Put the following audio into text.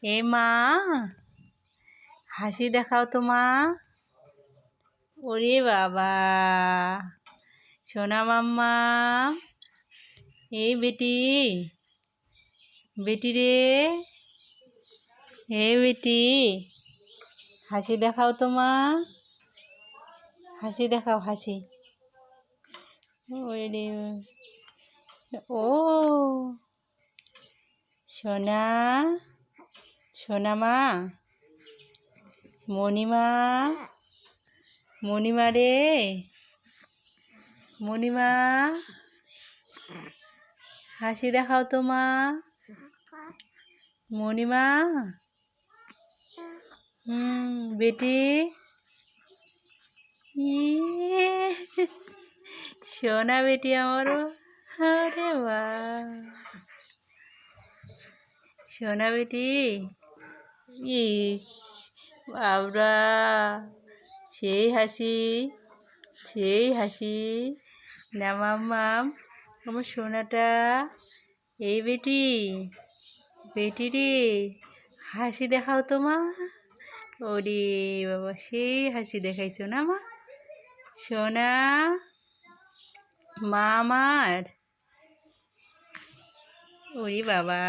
এ মা, হাসি দেখাও তো মা। ওরে বাবা, সোনা মাম্মা, এই বেটি, বেটি রে, এই বেটি, হাসি দেখাও তো মা। হাসি দেখাও, হাসি। ওরে ও সোনা, সোনা মা, মণিমা, মণিমা রে, মণিমা, হাসি দেখাও তো মা। মণিমা, বেটি, ইয়ে, সোনা বেটি আমারও। আরে বাহ, সোনা বেটি, ইস বাবরা, সেই হাসি, সেই হাসি না মাম্মাম, আমার সোনাটা। এই বেটি, বেটি রে, হাসি দেখাও তো মা। ওরে বাবা, সেই হাসি দেখাইছো না মা। সোনা মা আমার, ওরে বাবা।